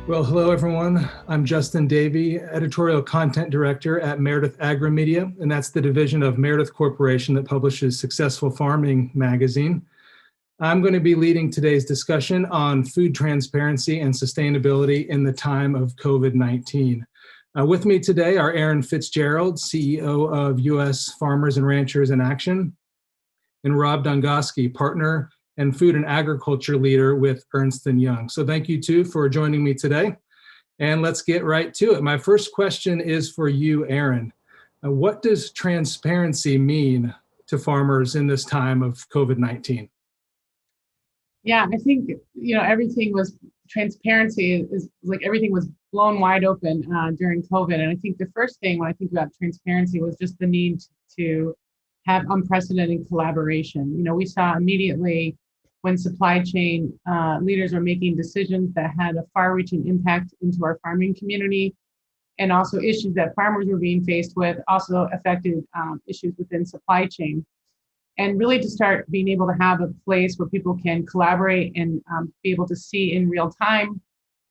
Well, hello, everyone. I'm Justin Davey, Editorial Content Director at Meredith Agrimedia, and that's the division of Meredith Corporation that publishes Successful Farming magazine. I'm going to be leading today's discussion on food transparency and sustainability in the time of COVID-19. With me today are Erin Fitzgerald, CEO of US Farmers and Ranchers in Action, and Rob Dongoski, partner and food and agriculture leader with Ernst & Young. So thank you two for joining me today. And let's get right to it. My first question is for you, Erin. What does transparency mean to farmers in this time of COVID-19? Yeah, I think, everything was transparency is like everything was blown wide open during COVID. And I think the first thing when I think about transparency was just the need to have unprecedented collaboration. We saw immediately when supply chain leaders are making decisions that had a far-reaching impact into our farming community, and also issues that farmers were being faced with also affected issues within supply chain. And really to start being able to have a place where people can collaborate and be able to see in real time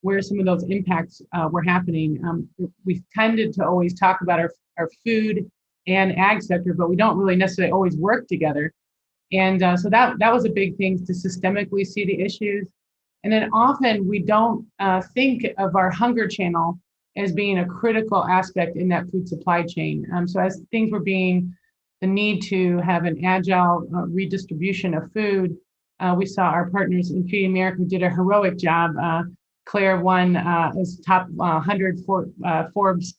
where some of those impacts were happening. We tended to always talk about our food and ag sector, but we don't really necessarily always work together. And so that was a big thing, to systemically see the issues. And then often we don't think of our hunger channel as being a critical aspect in that food supply chain. So as things were being the need to have an agile redistribution of food, we saw our partners in Feeding America did a heroic job. Claire won as top 100 Forbes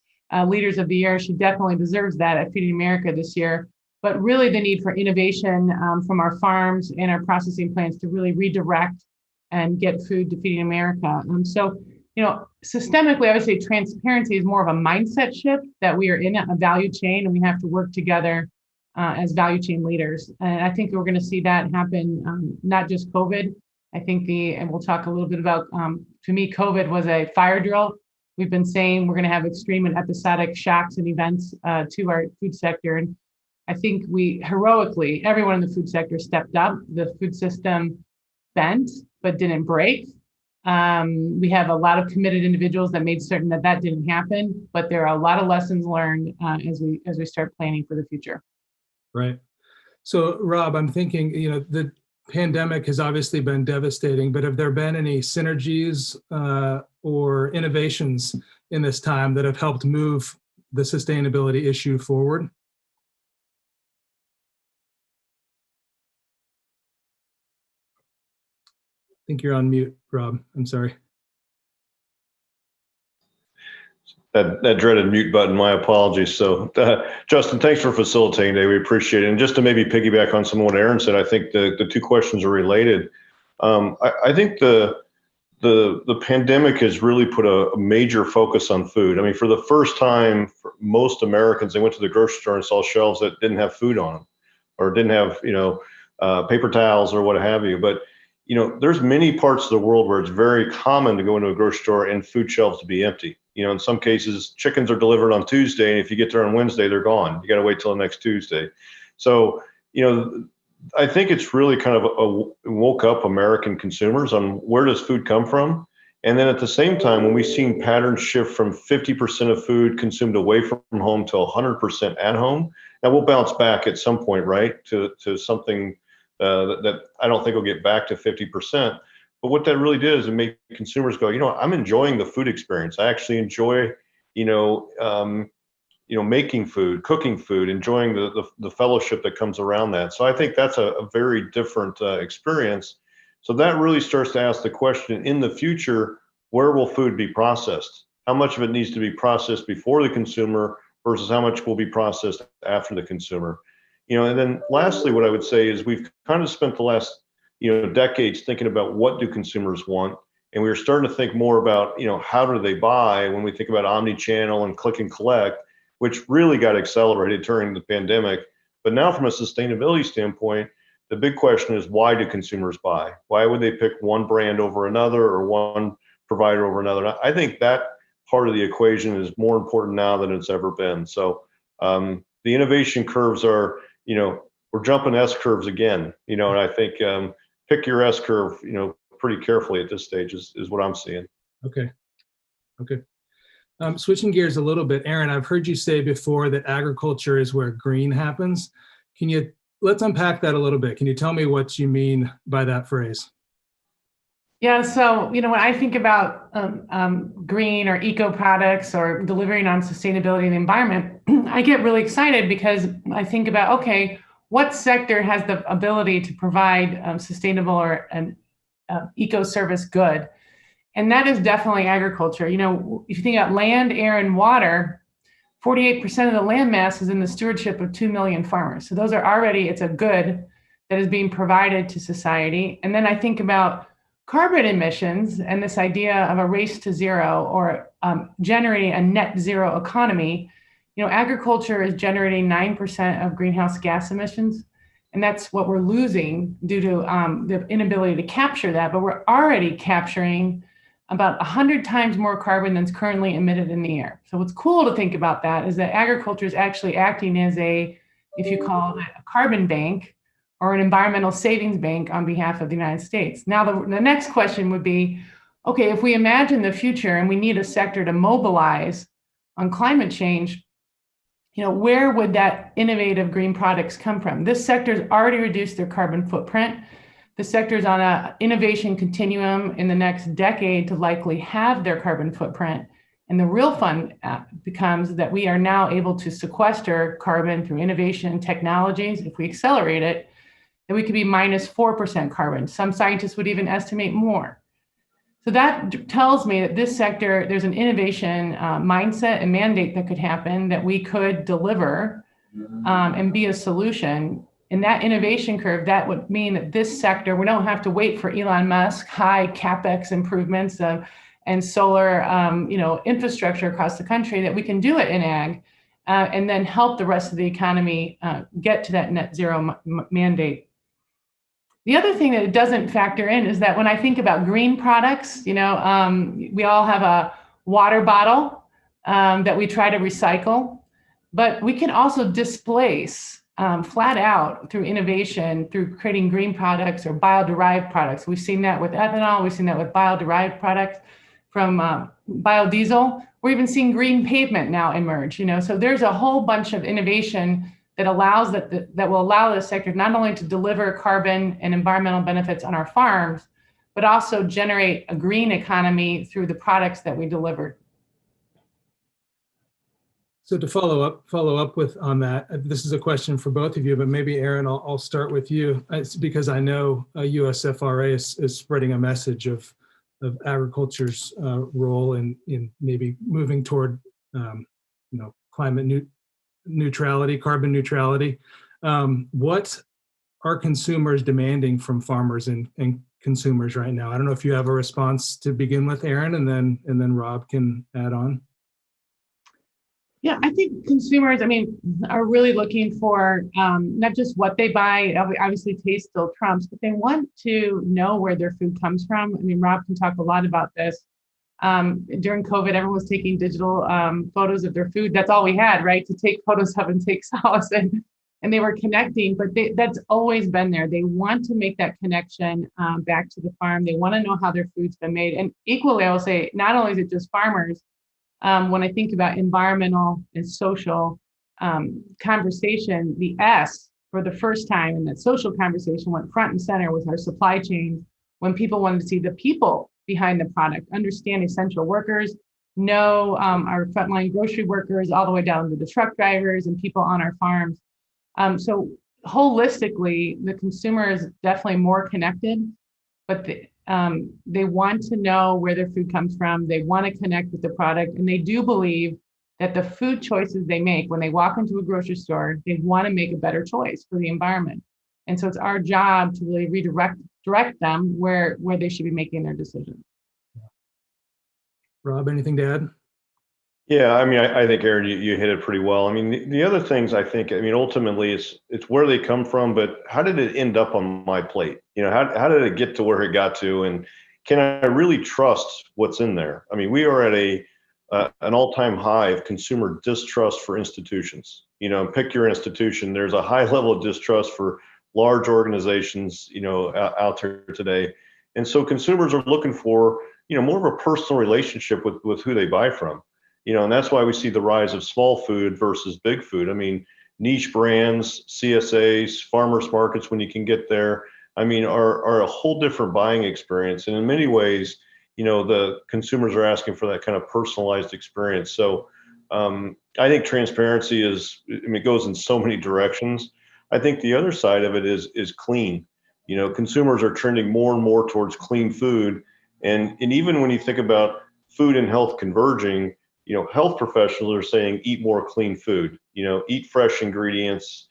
Leaders of the Year. She definitely deserves that at Feeding America this year. But really the need for innovation from our farms and our processing plants to really redirect and get food to Feeding America. Systemically, I would say transparency is more of a mindset shift, that we are in a value chain and we have to work together as value chain leaders. And I think we're going to see that happen, not just COVID. I think and we'll talk a little bit about, to me, COVID was a fire drill. We've been saying we're going to have extreme and episodic shocks and events to our food sector. And I think we heroically, everyone in the food sector stepped up. The food system bent, but didn't break. We have a lot of committed individuals that made certain that didn't happen, but there are a lot of lessons learned as we start planning for the future. Right. So Rob, I'm thinking, the pandemic has obviously been devastating, but have there been any synergies or innovations in this time that have helped move the sustainability issue forward? I think you're on mute, Rob. I'm sorry. That dreaded mute button, my apologies. So Justin, thanks for facilitating today. We appreciate it. And just to maybe piggyback on some of what Erin said, I think the two questions are related. I think the pandemic has really put a major focus on food. I mean, for the first time, for most Americans, they went to the grocery store and saw shelves that didn't have food on them, or didn't have, paper towels or what have you. But there's many parts of the world where it's very common to go into a grocery store and food shelves to be empty. In some cases, chickens are delivered on Tuesday, and if you get there on Wednesday, they're gone. You got to wait till the next Tuesday. So, I think it's really kind of woke up American consumers on where does food come from. And then at the same time, when we've seen patterns shift from 50% of food consumed away from home to 100% at home, now we'll bounce back at some point, right, to something that I don't think will get back to 50%. But what that really did is it made consumers go, I'm enjoying the food experience. I actually enjoy, making food, cooking food, enjoying the fellowship that comes around that. So I think that's a very different experience. So that really starts to ask the question, in the future, where will food be processed? How much of it needs to be processed before the consumer versus how much will be processed after the consumer? And then lastly, what I would say is we've kind of spent the last decades thinking about what do consumers want, and we were starting to think more about how do they buy when we think about omni-channel and click and collect, which really got accelerated during the pandemic. But now from a sustainability standpoint, the big question is, why do consumers buy? Why would they pick one brand over another or one provider over another? I think that part of the equation is more important now than it's ever been. So the innovation curves are, we're jumping S curves again, and I think pick your S curve, pretty carefully at this stage is what I'm seeing. Okay. Okay. Switching gears a little bit, Erin, I've heard you say before that agriculture is where green happens. Let's unpack that a little bit. Can you tell me what you mean by that phrase? Yeah, so when I think about green or eco products or delivering on sustainability and the environment, I get really excited because I think about, okay, what sector has the ability to provide sustainable or an eco service good? And that is definitely agriculture. If you think about land, air, and water, 48% of the land mass is in the stewardship of 2 million farmers. So those are already, it's a good that is being provided to society. And then I think about carbon emissions and this idea of a race to zero or generating a net zero economy. Agriculture is generating 9% of greenhouse gas emissions. And that's what we're losing due to the inability to capture that. But we're already capturing about 100 times more carbon than's currently emitted in the air. So what's cool to think about that is that agriculture is actually acting as if you call it a carbon bank or an environmental savings bank on behalf of the United States. Now, the next question would be, okay, if we imagine the future and we need a sector to mobilize on climate change, where would that innovative green products come from? This sector's already reduced their carbon footprint. The sector's on an innovation continuum in the next decade to likely have their carbon footprint. And the real fun becomes that we are now able to sequester carbon through innovation technologies. If we accelerate it, then we could be minus 4% carbon. Some scientists would even estimate more. So that tells me that this sector, there's an innovation mindset and mandate that could happen that we could deliver and be a solution. In that innovation curve, that would mean that this sector, we don't have to wait for Elon Musk high capex improvements and solar, infrastructure across the country, that we can do it in ag and then help the rest of the economy get to that net zero mandate. The other thing that it doesn't factor in is that when I think about green products, we all have a water bottle that we try to recycle, but we can also displace flat out through innovation, through creating green products or bio-derived products. We've seen that with ethanol. We've seen that with bio-derived products from biodiesel. We're even seeing green pavement now emerge. So there's a whole bunch of innovation that allows that will allow the sector not only to deliver carbon and environmental benefits on our farms, but also generate a green economy through the products that we deliver. So to follow up with on that, this is a question for both of you, but maybe Erin, I'll start with you. It's because I know USFRA is spreading a message of agriculture's role in maybe moving toward climate neutrality, carbon neutrality. What are consumers demanding from farmers and consumers right now? I don't know if you have a response to begin with, Erin, and then Rob can add on. Yeah, I think consumers, are really looking for not just what they buy. Obviously, taste still trumps, but they want to know where their food comes from. Rob can talk a lot about this. During COVID, everyone was taking digital photos of their food. That's all we had, right? To take photos of and take solace in. And they were connecting, but that's always been there. They want to make that connection back to the farm. They want to know how their food's been made. And equally, I will say, not only is it just farmers, when I think about environmental and social conversation, the S for the first time in that social conversation went front and center with our supply chain when people wanted to see the people behind the product, understand essential workers, know our frontline grocery workers all the way down to the truck drivers and people on our farms. So holistically, the consumer is definitely more connected, but they want to know where their food comes from. They want to connect with the product, and they do believe that the food choices they make when they walk into a grocery store, they want to make a better choice for the environment. And so it's our job to really direct them where they should be making their decisions. Rob, anything to add? Yeah, I think, Erin, you hit it pretty well. The other things I think, ultimately it's where they come from, but how did it end up on my plate? How did it get to where it got to, and can I really trust what's in there? We are at an all-time high of consumer distrust for institutions. Pick your institution. There's a high level of distrust for large organizations, out there today. And so consumers are looking for more of a personal relationship with who they buy from. And that's why we see the rise of small food versus big food. I mean, niche brands, CSAs, farmers markets, when you can get there, are a whole different buying experience. And in many ways, the consumers are asking for that kind of personalized experience. So I think transparency it goes in so many directions. I think the other side of it is clean. Consumers are trending more and more towards clean food. And even when you think about food and health converging, health professionals are saying eat more clean food, eat fresh ingredients,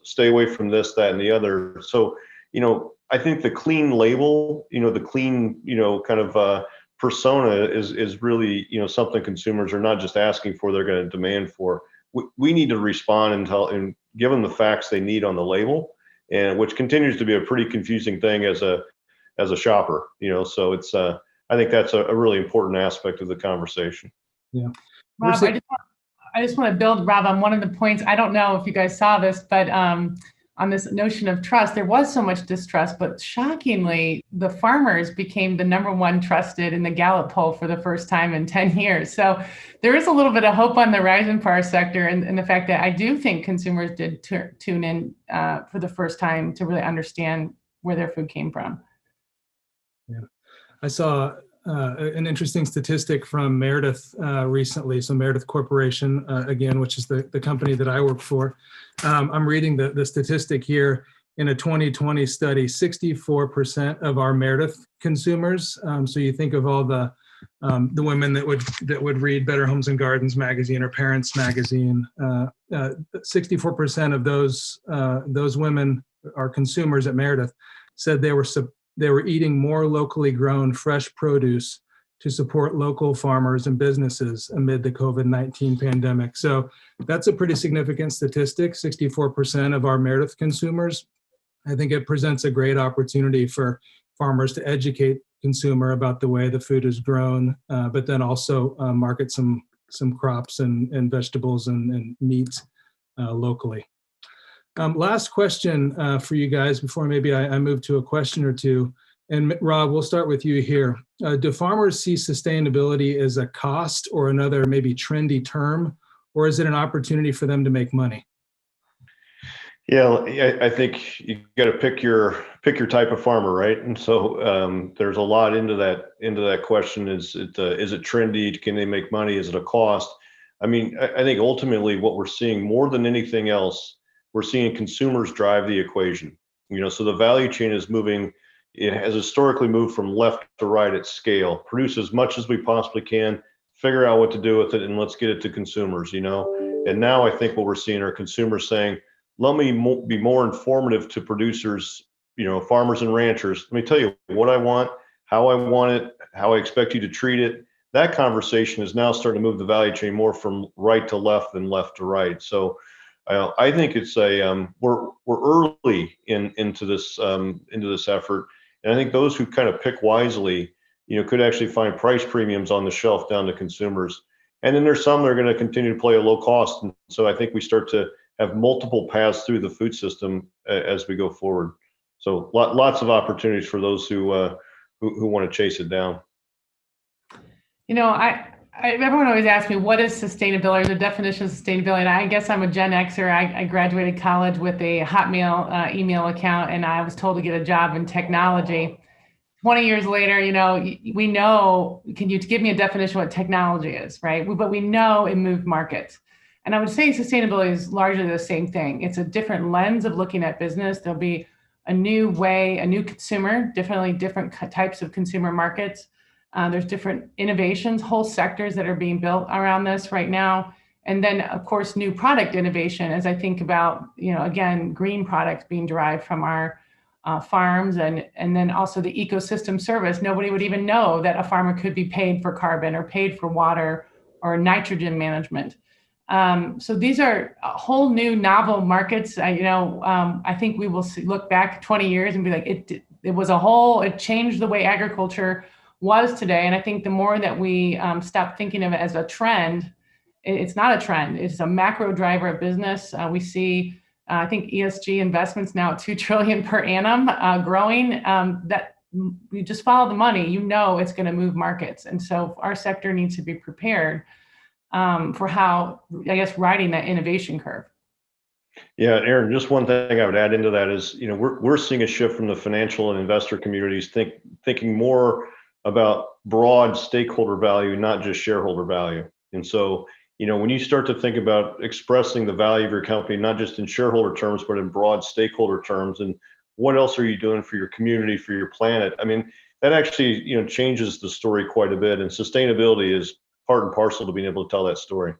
stay away from this, that, and the other. So, I think the clean label, the clean, kind of persona is really, something consumers are not just asking for, they're going to demand for. We need to respond and give them the facts they need on the label, and which continues to be a pretty confusing thing as a shopper, so it's, I think that's a really important aspect of the conversation. Yeah. Rob, I just want to build, Rob, on one of the points. I don't know if you guys saw this, but on this notion of trust, there was so much distrust, but shockingly, the farmers became the #1 trusted in the Gallup poll for the first time in 10 years. So there is a little bit of hope on the horizon for our sector, and the fact that I do think consumers did tune in for the first time to really understand where their food came from. Yeah, I saw an interesting statistic from Meredith recently. So Meredith Corporation, again, which is the company that I work for. I'm reading the statistic here. In a 2020 study, 64% of our Meredith consumers, so you think of all the women that would read Better Homes and Gardens magazine or Parents magazine, 64% of those women, our consumers at Meredith, said they were eating more locally grown fresh produce to support local farmers and businesses amid the COVID-19 pandemic. So that's a pretty significant statistic, 64% of our Meredith consumers. I think it presents a great opportunity for farmers to educate consumer about the way the food is grown, but then also market some crops and vegetables and meats locally. Last question for you guys before maybe I move to a question or two. And Rob, we'll start with you here. Do farmers see sustainability as a cost or another maybe trendy term, or is it an opportunity for them to make money? Yeah, I think you got to pick your type of farmer, right? And so there's a lot into that question. Is it trendy? Can they make money? Is it a cost? I think ultimately what we're seeing more than anything else, we're seeing consumers drive the equation. So the value chain is moving. It has historically moved from left to right at scale. Produce as much as we possibly can, figure out what to do with it, and let's get it to consumers. And now I think what we're seeing are consumers saying, let me be more informative to producers, farmers and ranchers. Let me tell you what I want, how I want it, how I expect you to treat it. That conversation is now starting to move the value chain more from right to left than left to right. So I think it's we're early into this effort, and I think those who kind of pick wisely, could actually find price premiums on the shelf down to consumers. And then there's some that are going to continue to play a low cost, and so I think we start to have multiple paths through the food system as we go forward. So lots of opportunities for those who want to chase it down. Everyone always asks me, what is sustainability, the definition of sustainability? And I guess I'm a Gen Xer. I graduated college with a Hotmail email account, and I was told to get a job in technology. 20 years later, we know, can you give me a definition of what technology is, right? But we know it moved markets. And I would say sustainability is largely the same thing. It's a different lens of looking at business. There'll be a new way, a new consumer, definitely different types of consumer markets. There's different innovations, whole sectors that are being built around this right now. And then, of course, new product innovation, as I think about, again, green products being derived from our farms, and then also the ecosystem service. Nobody would even know that a farmer could be paid for carbon or paid for water or nitrogen management. So these are whole new novel markets. I think we will look back 20 years and be like, it changed the way agriculture was today. And I think the more that we stop thinking of it as a trend, it's not a trend. It's a macro driver of business. We see, I think ESG investments now at $2 trillion per annum growing. That you just follow the money, you know it's going to move markets. And so our sector needs to be prepared for how, I guess, riding that innovation curve. Yeah, Erin, just one thing I would add into that is, we're seeing a shift from the financial and investor communities thinking more about broad stakeholder value, not just shareholder value. And so, when you start to think about expressing the value of your company, not just in shareholder terms, but in broad stakeholder terms, and what else are you doing for your community, for your planet? I mean, that actually, changes the story quite a bit. And sustainability is part and parcel to being able to tell that story.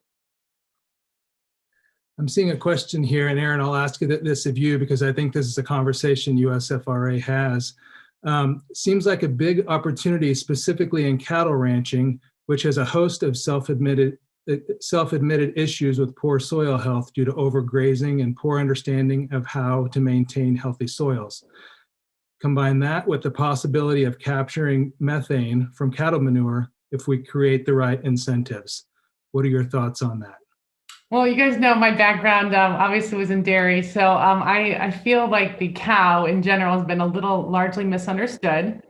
I'm seeing a question here, and Erin, I'll ask this of you because I think this is a conversation USFRA has. Seems like a big opportunity specifically in cattle ranching, which has a host of self-admitted issues with poor soil health due to overgrazing and poor understanding of how to maintain healthy soils. Combine that with the possibility of capturing methane from cattle manure if we create the right incentives. What are your thoughts on that? Well, you guys know my background obviously was in dairy. So I feel like the cow in general has been a little largely misunderstood.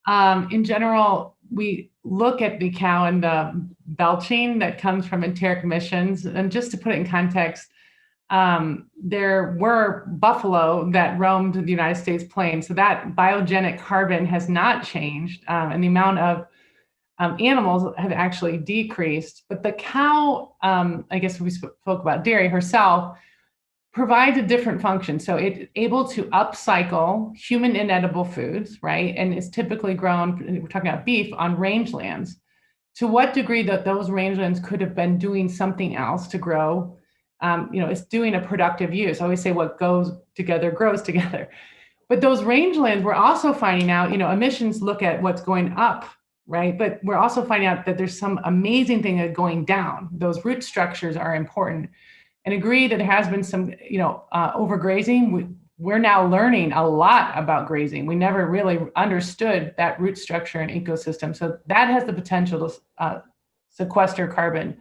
In general, we look at the cow and the belching that comes from enteric emissions. And just to put it in context, there were buffalo that roamed the United States plains. So that biogenic carbon has not changed, and the amount of animals have actually decreased. But the cow, I guess we spoke about dairy herself, provides a different function. So it's able to upcycle human inedible foods, right? And it's typically grown, we're talking about beef, on rangelands. To what degree that those rangelands could have been doing something else to grow, it's doing a productive use. I always say what goes together grows together. But those rangelands, we're also finding out, emissions look at what's going up, right? But we're also finding out that there's some amazing thing that's going down. Those root structures are important. And agree that there has been some, overgrazing. We're now learning a lot about grazing. We never really understood that root structure and ecosystem. So that has the potential to sequester carbon.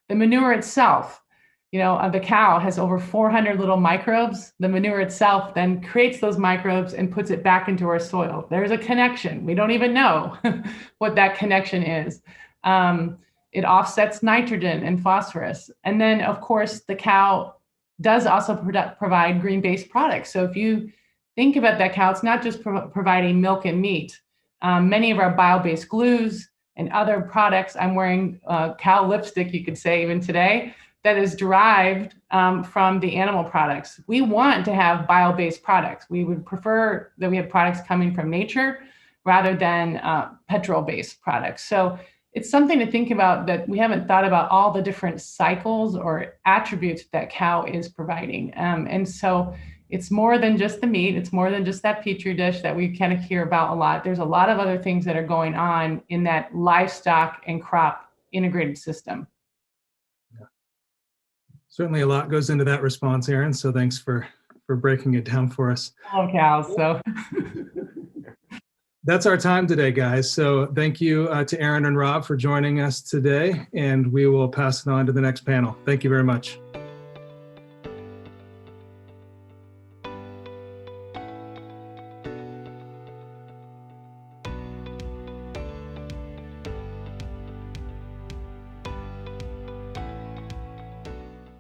The manure itself, the cow has over 400 little microbes. The manure itself then creates those microbes and puts it back into our soil. There's a connection. We don't even know what that connection is. It offsets nitrogen and phosphorus. And then, of course, the cow does also provide green-based products. So if you think about that cow, it's not just providing milk and meat. Many of our bio-based glues and other products, I'm wearing cow lipstick, you could say even today, that is derived from the animal products. We want to have bio-based products. We would prefer that we have products coming from nature rather than petrol-based products. So it's something to think about, that we haven't thought about all the different cycles or attributes that cow is providing. And so it's more than just the meat. It's more than just that petri dish that we kind of hear about a lot. There's a lot of other things that are going on in that livestock and crop integrated system. Yeah. Certainly a lot goes into that response, Erin. So thanks for breaking it down for us. Oh, cows. So that's our time today, guys. So thank you to Erin and Rob for joining us today, and we will pass it on to the next panel. Thank you very much.